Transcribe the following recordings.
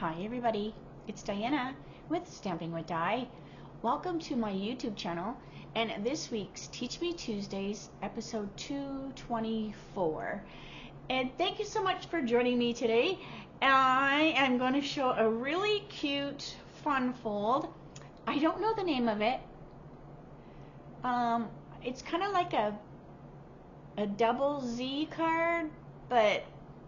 Hi everybody, it's Diana with Stamping with Di. Welcome to my YouTube channel and this week's Teach Me Tuesdays episode 224. And thank you so much for joining me today. I am going to show a really cute fun fold. I don't know the name of it. It's kind of like a double Z card, but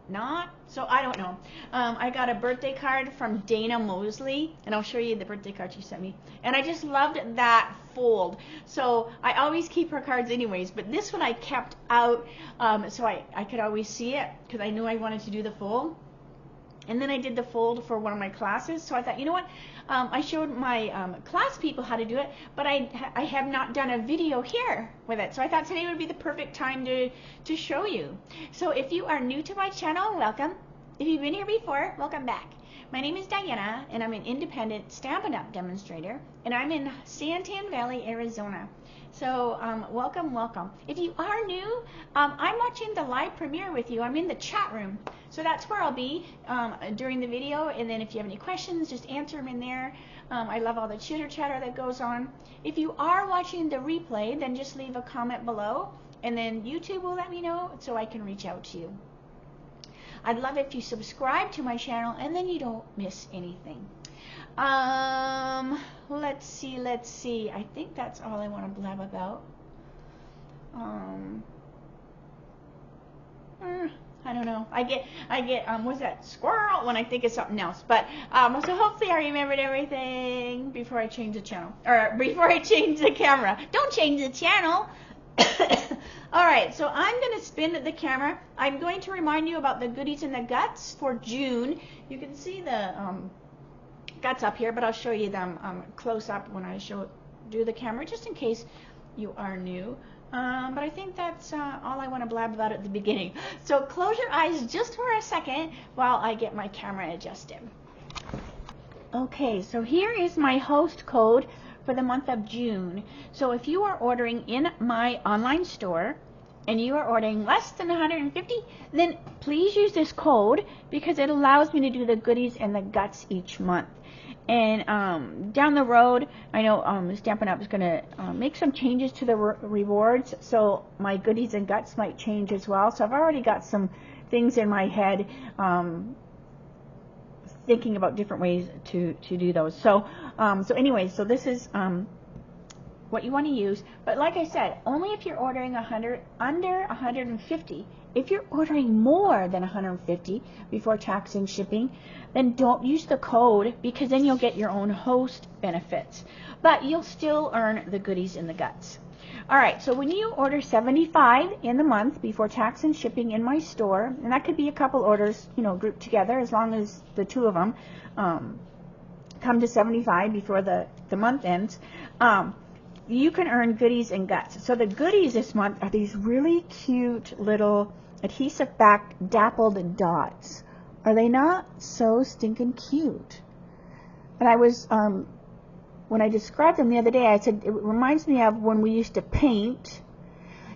not, so I don't know. I got a birthday card from Dana Mosley, and I'll show you the birthday card she sent me, and I just loved that fold. So I always keep her cards anyways, but this one I kept out so I could always see it because I knew I wanted to do the fold. And then I did the fold for one of my classes, so I thought, you know what, I showed my class people how to do it, but I have not done a video here with it, so I thought today would be the perfect time to show you. So if you are new to my channel, welcome. If you've been here before, welcome back. My name is Diana, and I'm an independent Stampin' Up! Demonstrator, and I'm in Santan Valley, Arizona. So welcome, welcome. If you are new, I'm watching the live premiere with you. I'm in the chat room. So that's where I'll be during the video, and then if you have any questions, just answer them in there. I love all the chitter chatter that goes on. If you are watching the replay, then just leave a comment below, and then YouTube will let me know so I can reach out to you. I'd love if you subscribe to my channel, and then you don't miss anything. Let's see. I think that's all I want to blab about. I don't know. I get what's that, squirrel, when I think of something else. But so hopefully I remembered everything before I change the channel, or before I change the camera. Don't change the channel. All right, so I'm going to spin the camera. I'm going to remind you about the goodies and the guts for June. You can see the guts up here, but I'll show you them close up when I do the camera, just in case you are new. But I think that's all I want to blab about at the beginning. So close your eyes just for a second while I get my camera adjusted. Okay, so here is my host code for the month of June. So if you are ordering in my online store and you are ordering less than 150, then please use this code because it allows me to do the goodies and the guts each month. And down the road, I know Stampin' Up! Is going to make some changes to the rewards, so my goodies and guts might change as well. So I've already got some things in my head thinking about different ways to do those. So anyway, so this is what you want to use. But like I said, only if you're ordering under 150. If you're ordering more than 150 before tax and shipping, then don't use the code, because then you'll get your own host benefits. But you'll still earn the goodies and the guts. All right, so when you order 75 in the month before tax and shipping in my store, and that could be a couple orders, you know, grouped together, as long as the two of them come to 75 before the month ends, you can earn goodies and guts. So the goodies this month are these really cute little adhesive back dappled dots. Are they not so stinking cute? And I was when I described them the other day, I said it reminds me of when we used to paint,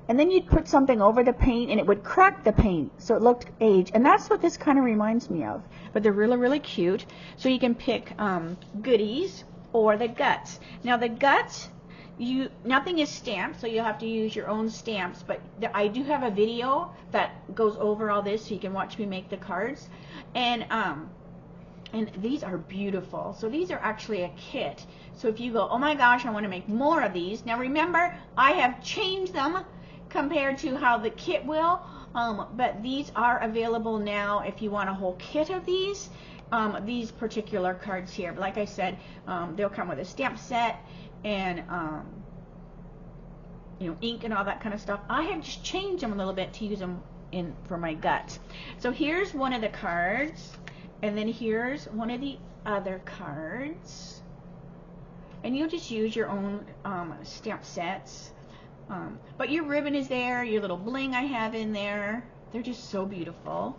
and then you'd put something over the paint and it would crack the paint so it looked aged, and that's what this kind of reminds me of. But they're really, really cute. So you can pick goodies or the guts. Now the guts, nothing is stamped, so you'll have to use your own stamps, but I do have a video that goes over all this so you can watch me make the cards. And these are beautiful. So these are actually a kit. So if you go, oh my gosh, I want to make more of these. Now remember, I have changed them compared to how the kit will, but these are available now if you want a whole kit of these particular cards here. But like I said, they'll come with a stamp set and you know, ink and all that kind of stuff. I have just changed them a little bit to use them for my guts. So here's one of the cards, and then here's one of the other cards, and you'll just use your own stamp sets. But your ribbon is there, your little bling I have in there. They're just so beautiful.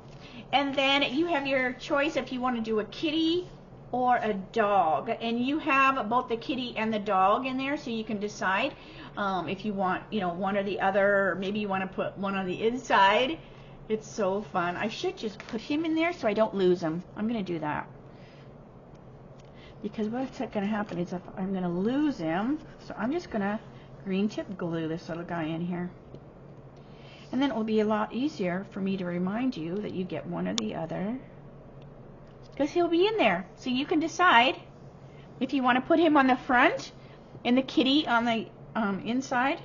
And then you have your choice if you want to do a kitty or a dog, and you have both the kitty and the dog in there, so you can decide if you want, you know, one or the other, or maybe you want to put one on the inside. It's so fun. I should just put him in there so I don't lose him. I'm gonna do that. because what's going to happen is if I'm going to lose him, so I'm just going to green tip glue this little guy in here. And then it will be a lot easier for me to remind you that you get one or the other, because he'll be in there. So you can decide if you want to put him on the front and the kitty on the inside.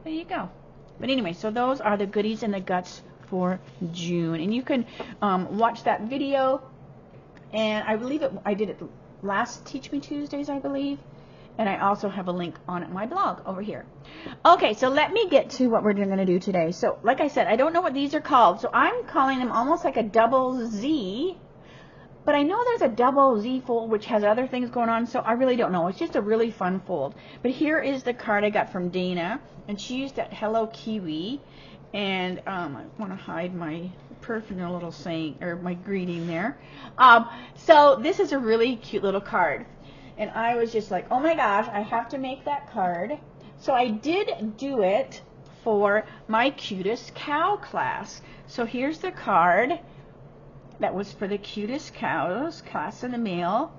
There you go. But anyway, so those are the goodies and the guts for June. And you can watch that video. And I believe I did it last Teach Me Tuesdays, I believe. And I also have a link on my blog over here. Okay, so let me get to what we're going to do today. So, like I said, I don't know what these are called. So I'm calling them almost like a double Z. But I know there's a double Z fold which has other things going on, so I really don't know. It's just a really fun fold. But here is the card I got from Dana. And she used that Hello Kiwi. And I want to hide my personal little saying, or my greeting there. So this is a really cute little card. And I was just like, oh my gosh, I have to make that card. So I did do it for my Cutest Cow class. So here's the card that was for the Cutest Cows class in the mail.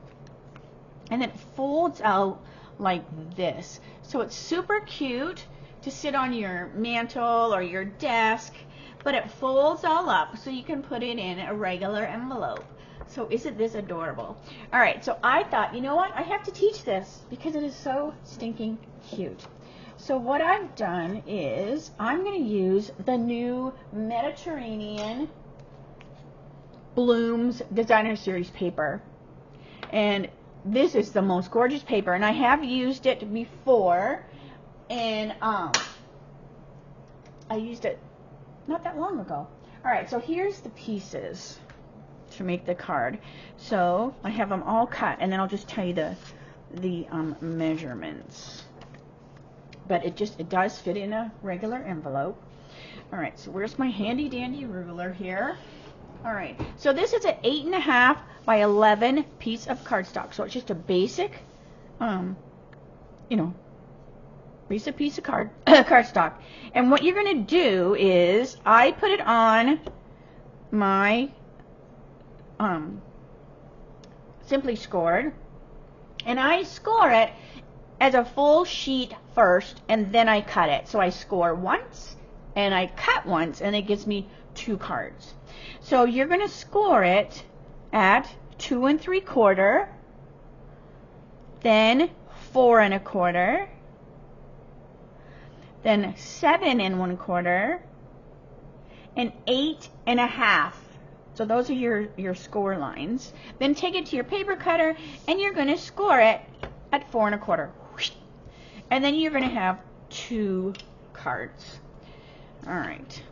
And it folds out like this. So it's super cute to sit on your mantle or your desk, but it folds all up so you can put it in a regular envelope. So isn't this adorable? All right, so I thought, you know what? I have to teach this because it is so stinking cute. So what I've done is I'm going to use the new Mediterranean Blooms Designer Series paper. And this is the most gorgeous paper, and I have used it before. And I used it not that long ago. All right, so here's the pieces to make the card. So I have them all cut, and then I'll just tell you the measurements. But it does fit in a regular envelope. All right, so where's my handy dandy ruler here? All right, so this is an 8.5 by 11 piece of cardstock. So it's just a basic, you know, basic piece of cardstock. And what you're going to do is I put it on my Simply Scored, and I score it as a full sheet first, and then I cut it. So I score once and I cut once, and it gives me 2 cards. So you're going to score it at 2 3/4, then 4 1/4, then 7 1/4, and 8 1/2. So those are your score lines. Then take it to your paper cutter, and you're going to score it at 4 1/4. And then you're going to have 2 cards. All right.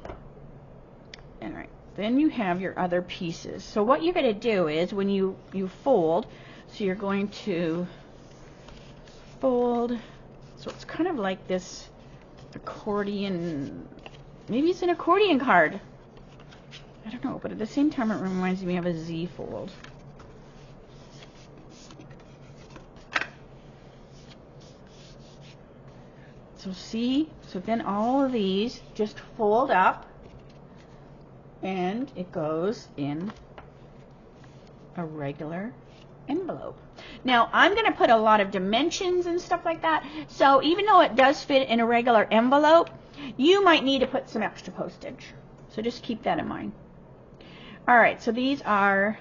All right. Then you have your other pieces. So what you're going to do is when you fold, so you're going to fold, so it's kind of like this accordion, maybe it's an accordion card. I don't know, but at the same time it reminds me of a Z fold. So see, so then all of these just fold up, and it goes in a regular envelope. Now I'm going to put a lot of dimensions and stuff like that, so even though it does fit in a regular envelope, you might need to put some extra postage. So just keep that in mind. Alright, so these are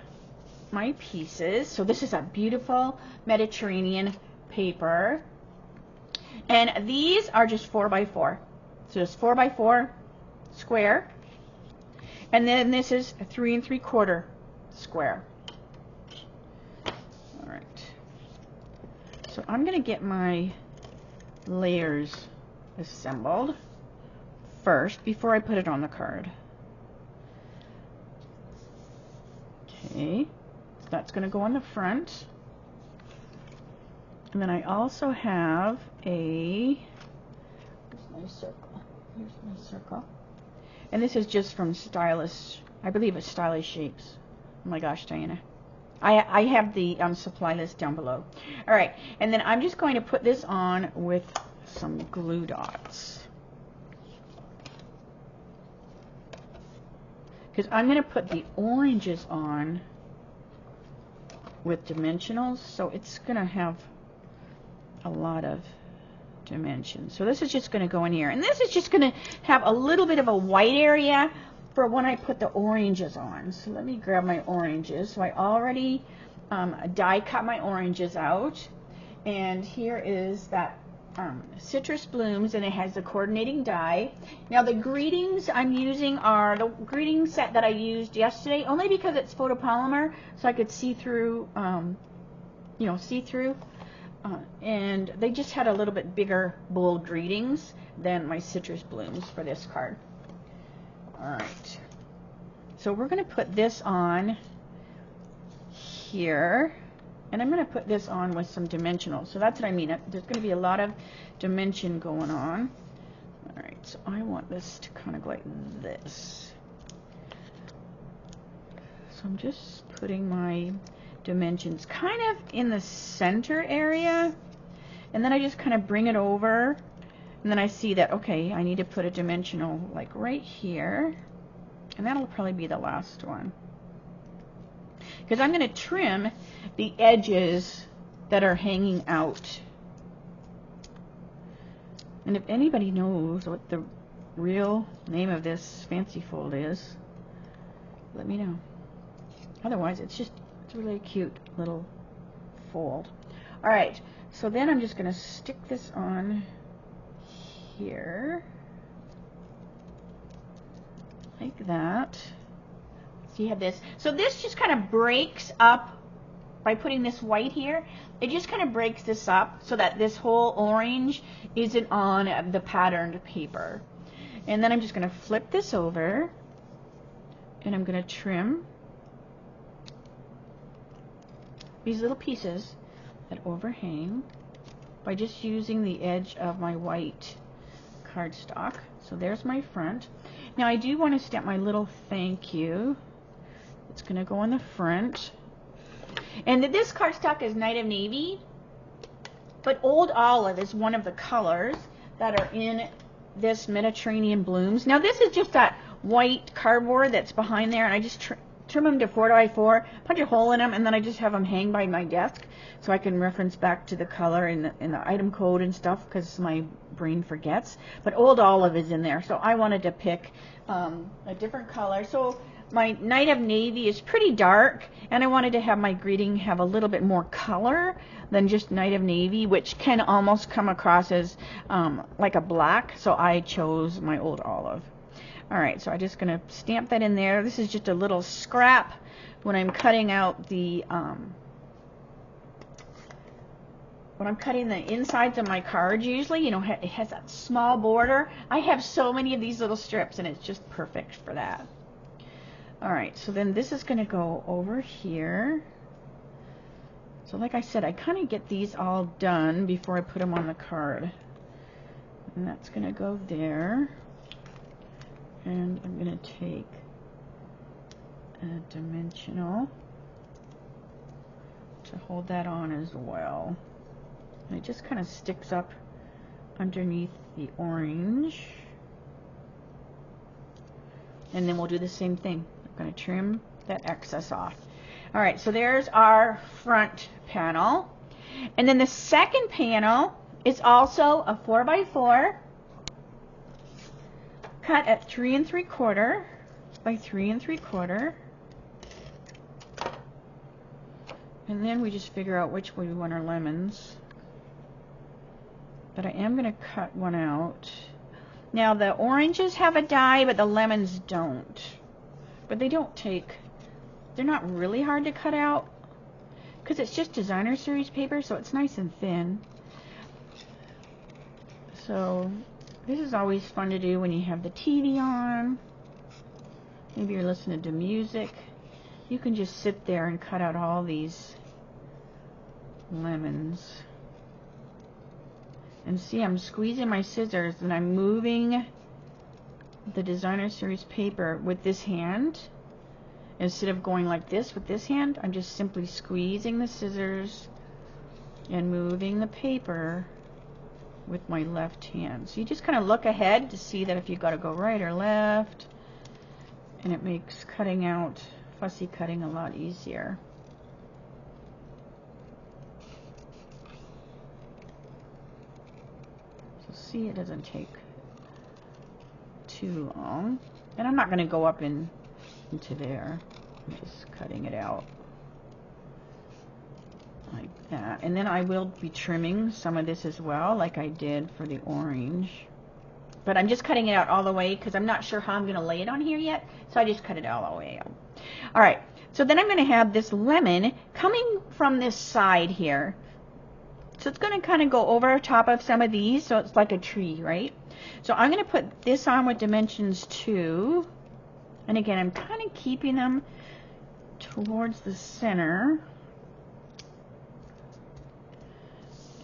my pieces. So this is a beautiful Mediterranean paper. And these are just 4 by 4. So it's 4 by 4 square. And then this is a 3 3/4 square. Alright. So I'm going to get my layers assembled first before I put it on the card. Okay, so that's going to go on the front. And then I also have a, here's my circle. Here's my circle. And this is just from Stylish, I believe it's Stylish Shapes. Oh my gosh, Diana. I have the supply list down below. Alright, and then I'm just going to put this on with some glue dots. Because I'm going to put the oranges on with dimensionals, so it's going to have a lot of dimensions. So this is just going to go in here, and this is just going to have a little bit of a white area for when I put the oranges on. So let me grab my oranges. So I already die cut my oranges out, and here is that citrus blooms, and it has the coordinating die. Now the greetings I'm using are the greeting set that I used yesterday, only because it's photopolymer, so I could see through, you know, see through. And they just had a little bit bigger, bold greetings than my citrus blooms for this card. Alright, so we're going to put this on here, and I'm going to put this on with some dimensionals. So that's what I mean. There's going to be a lot of dimension going on. Alright, so I want this to kind of go like this. So I'm just putting my dimensions kind of in the center area, and then I just kind of bring it over, and then I see that, okay, I need to put a dimensional like right here, and that'll probably be the last one, because I'm going to trim the edges that are hanging out. And if anybody knows what the real name of this fancy fold is, let me know. Otherwise, it's really a cute little fold. Alright, so then I'm just going to stick this on here like that. So you have this. So this just kind of breaks up by putting this white here. It just kind of breaks this up so that this whole orange isn't on the patterned paper. And then I'm just going to flip this over, and I'm going to trim these little pieces that overhang by just using the edge of my white cardstock. So there's my front. Now I do want to stamp my little thank you. It's going to go on the front. And this cardstock is Night of Navy, but Old Olive is one of the colors that are in this Mediterranean Blooms. Now this is just that white cardboard that's behind there, and I just trim them to 4x4, punch a hole in them, and then I just have them hang by my desk so I can reference back to the color in the item code and stuff, because my brain forgets. But Old Olive is in there, so I wanted to pick a different color. So my Night of Navy is pretty dark, and I wanted to have my greeting have a little bit more color than just Night of Navy, which can almost come across as like a black, so I chose my Old Olive. Alright, so I'm just going to stamp that in there. This is just a little scrap when I'm cutting out the, when I'm cutting the insides of my cards usually, you know, it has that small border. I have so many of these little strips, and it's just perfect for that. Alright, so then this is going to go over here. So like I said, I kind of get these all done before I put them on the card. And that's going to go there. And I'm going to take a dimensional to hold that on as well. And it just kind of sticks up underneath the orange. And then we'll do the same thing. I'm going to trim that excess off. Alright, so there's our front panel. And then the second panel is also a 4x4. Cut at 3 3/4 by 3 3/4, and then we just figure out which way we want our lemons. But I am going to cut one out. Now the oranges have a die, but the lemons don't. But they don't take, they're not really hard to cut out because it's just designer series paper, so it's nice and thin. So this is always fun to do when you have the TV on. Maybe you're listening to music. You can just sit there and cut out all these lemons. And see, I'm squeezing my scissors and I'm moving the designer series paper with this hand. Instead of going like this with this hand, I'm just simply squeezing the scissors and moving the paper with my left hand. So you just kind of look ahead to see that if you've got to go right or left, and it makes cutting out, fussy cutting, a lot easier. see, it doesn't take too long. And I'm not going to go up into there. I'm just cutting it out like that. And then I will be trimming some of this as well, like I did for the orange. But I'm just cutting it out all the way because I'm not sure how I'm going to lay it on here yet. So I just cut it all the way out. All right. So then I'm going to have this lemon coming from this side here. So it's going to kind of go over top of some of these. So it's like a tree, right? So I'm going to put this on with dimensions 2. And again, I'm kind of keeping them towards the center.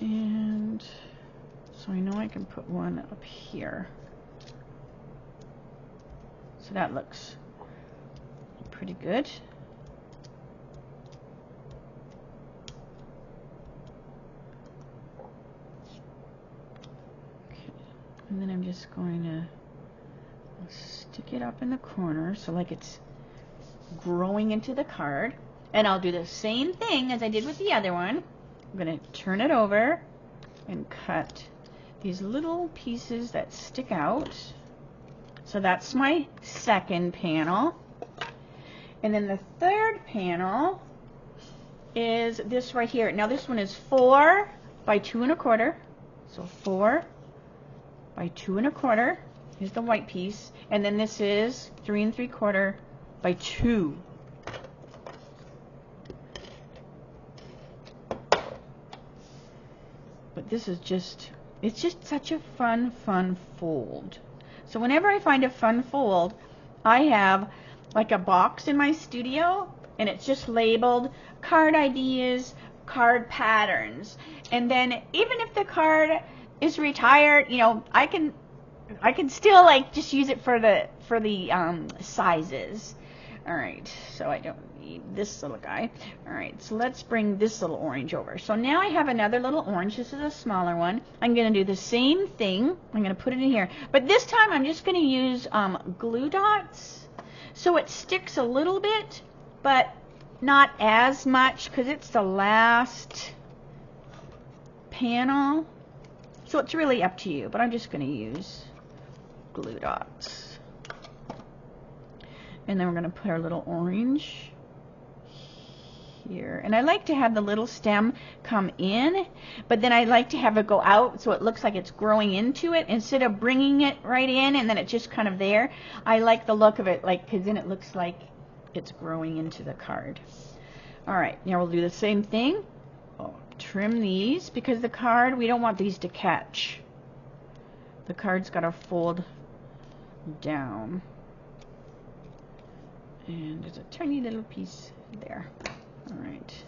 And so I know I can put one up here. So that looks pretty good. Okay. And then I'm just going to stick it up in the corner so like it's growing into the card. And I'll do the same thing as I did with the other one. I'm going to turn it over and cut these little pieces that stick out. So that's my second panel. And then the third panel is this right here. Now this one is 4 by 2 1/4. So 4 by 2 1/4 is the white piece. And then this is 3 3/4 by 2. But this is just, it's just such a fun fold. So whenever I find a fun fold, I have like a box in my studio and it's just labeled card ideas, card patterns. And then even if the card is retired, you know, I can still like just use it for the sizes. All right, so I don't need this little guy. All right, so let's bring this little orange over. So now I have another little orange. This is a smaller one. I'm going to do the same thing. I'm going to put it in here. But this time I'm just going to use glue dots. So it sticks a little bit, but not as much because it's the last panel. So it's really up to you, but I'm just going to use glue dots. And then we're going to put our little orange here. And I like to have the little stem come in, but then I like to have it go out so it looks like it's growing into it instead of bringing it right in and then it's just kind of there. I like the look of it, like, because then it looks like it's growing into the card. All right, now we'll do the same thing. Oh, trim these because the card, we don't want these to catch. The card's got to fold down. And there's a tiny little piece there. All right,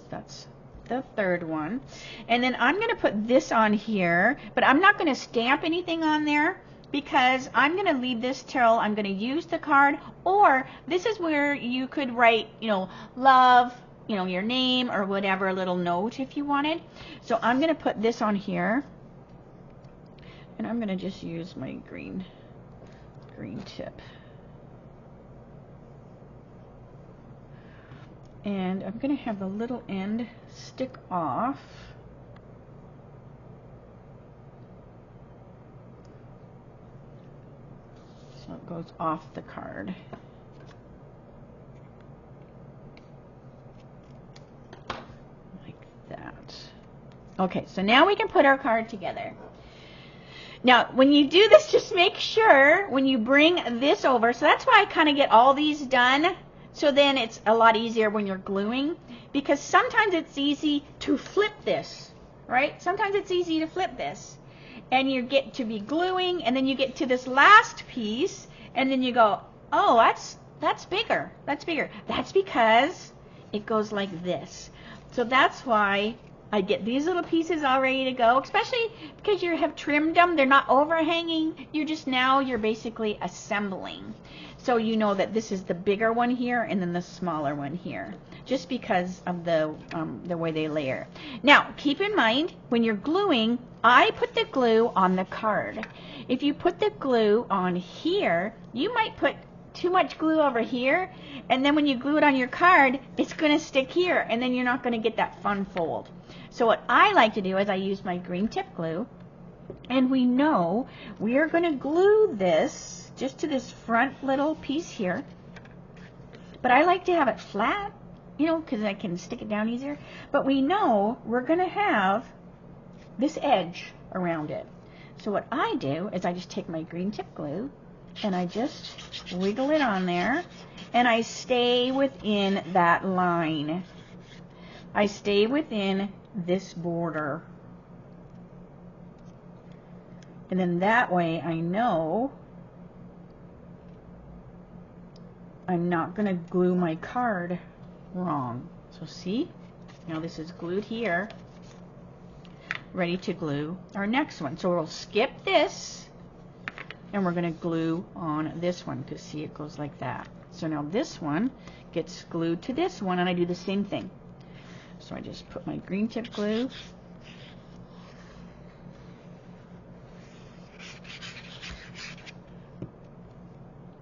that's the third one. And then I'm going to put this on here, but I'm not going to stamp anything on there because I'm going to leave this till I'm going to use the card, or this is where you could write, you know, love, you know, your name or whatever, a little note if you wanted. So I'm going to put this on here, and I'm going to just use my green tip. And I'm going to have the little end stick off. So it goes off the card. Like that. Okay, so now we can put our card together. Now, when you do this, just make sure when you bring this over, so that's why I kind of get all these done. So then it's a lot easier when you're gluing, because sometimes it's easy to flip this, right? Sometimes it's easy to flip this. And you get to be gluing, and then you get to this last piece, and then you go, oh, that's bigger. That's bigger. That's because it goes like this. So that's why I get these little pieces all ready to go, especially because you have trimmed them. They're not overhanging. You're basically assembling. So you know that this is the bigger one here and then the smaller one here, just because of the way they layer. Now, keep in mind, when you're gluing, I put the glue on the card. If you put the glue on here, you might put too much glue over here, and then when you glue it on your card, it's going to stick here, and then you're not going to get that fun fold. So what I like to do is I use my green tip glue, And we know we are going to glue this just to this front little piece here. But I like to have it flat, you know, because I can stick it down easier. But we know we're going to have this edge around it. So what I do is I just take my green tip glue and I just wiggle it on there, and I stay within that line. I stay within this border. And then that way I know I'm not going to glue my card wrong. So see, now this is glued here, ready to glue our next one. So we'll skip this and we're going to glue on this one, because see, it goes like that. So now this one gets glued to this one, and I do the same thing. So I just put my green tip glue,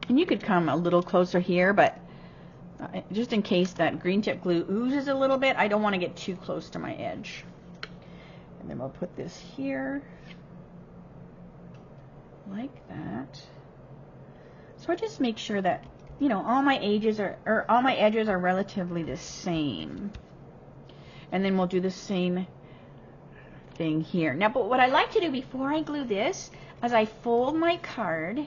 and you could come a little closer here, but just in case that green tip glue oozes a little bit, I don't want to get too close to my edge. And then we'll put this here like that. So I just make sure that, you know, all my edges are relatively the same. And then we'll do the same thing here. Now, but what I like to do before I glue this is I fold my card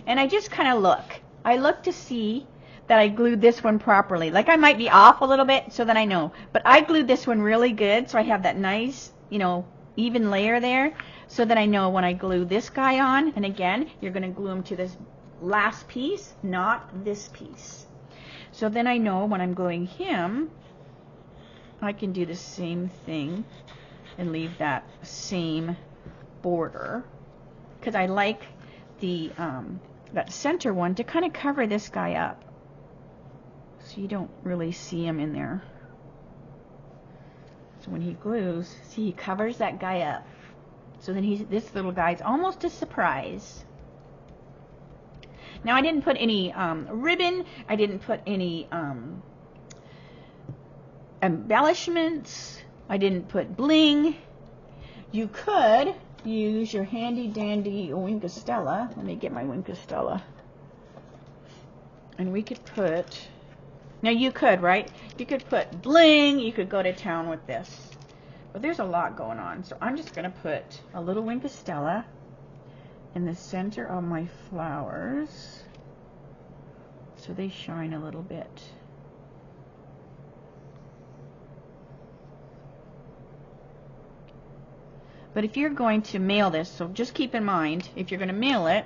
and I just kind of look. I look to see that I glued this one properly. Like I might be off a little bit, so that I know. But I glued this one really good, so I have that nice, you know, even layer there, so that I know when I glue this guy on, and again, you're going to glue him to this last piece, not this piece. So then I know when I'm gluing him, I can do the same thing and leave that same border, because I like the that center one to kind of cover this guy up, so you don't really see him in there. So when he glues, see, he covers that guy up. So then this little guy's almost a surprise. Now I didn't put any ribbon. I didn't put any embellishments. I didn't put bling. You could use your handy dandy Winkostella. Let me get my Winkostella. And we could put, now you could, right? You could put bling. You could go to town with this. But there's a lot going on. So I'm just going to put a little Winkostella in the center of my flowers, so they shine a little bit. But if you're going to mail this, so just keep in mind, if you're going to mail it,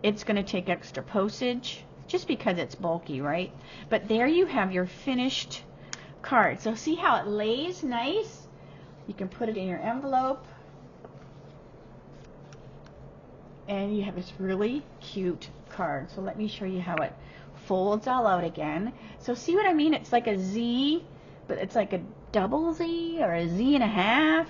it's going to take extra postage, just because it's bulky, right? But there you have your finished card. So see how it lays nice? You can put it in your envelope, and you have this really cute card. So let me show you how it folds all out again. So see what I mean? It's like a Z, but it's like a double Z or a Z and a half.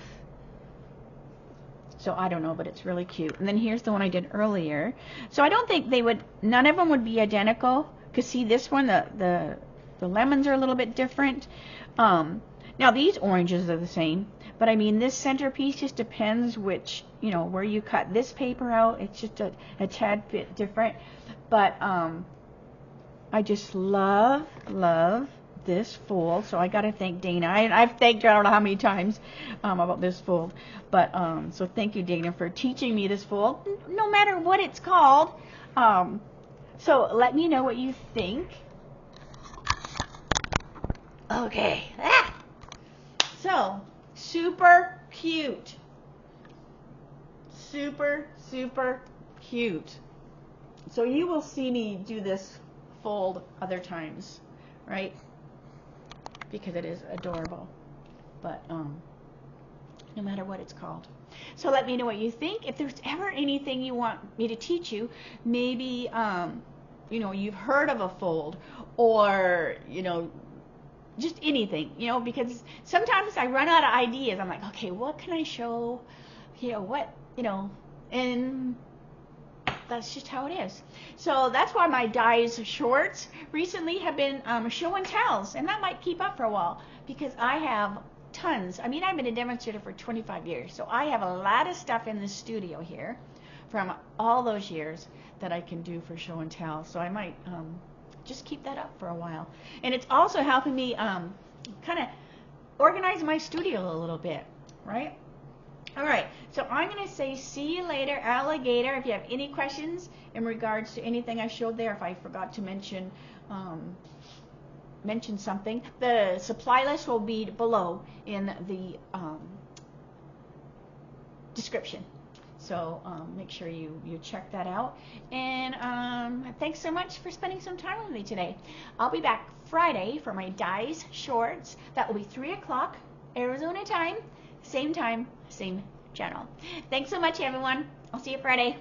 So I don't know, but it's really cute. And then here's the one I did earlier. So I don't think they would, none of them would be identical. Because see, this one, the lemons are a little bit different. Now these oranges are the same. But I mean, this centerpiece just depends which, you know, where you cut this paper out. It's just a tad bit different. But I just love this fold. So I got to thank Dana. I've thanked her I don't know how many times about this fold. But so thank you, Dana, for teaching me this fold, no matter what it's called. So let me know what you think. Okay. So super cute. Super cute. So you will see me do this fold other times, right? Because it is adorable. But no matter what it's called. So let me know what you think. If there's ever anything you want me to teach you, maybe you know, you've heard of a fold, or you know, just anything, you know, because sometimes I run out of ideas. I'm like, okay, what can I show? You know, what, you know, and that's just how it is. So that's why my dies shorts recently have been show and tells, and that might keep up for a while, because I have tons. I mean, I've been a demonstrator for 25 years, so I have a lot of stuff in the studio here from all those years that I can do for show and tell. So I might just keep that up for a while. And it's also helping me kind of organize my studio a little bit, right? All right, so I'm going to say see you later, alligator. If you have any questions in regards to anything I showed there, if I forgot to mention something, the supply list will be below in the description. So make sure you check that out. And thanks so much for spending some time with me today. I'll be back Friday for my Dies Shorts. That will be 3 o'clock Arizona time, same channel. Thanks so much, everyone. I'll see you Friday.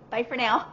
Bye for now.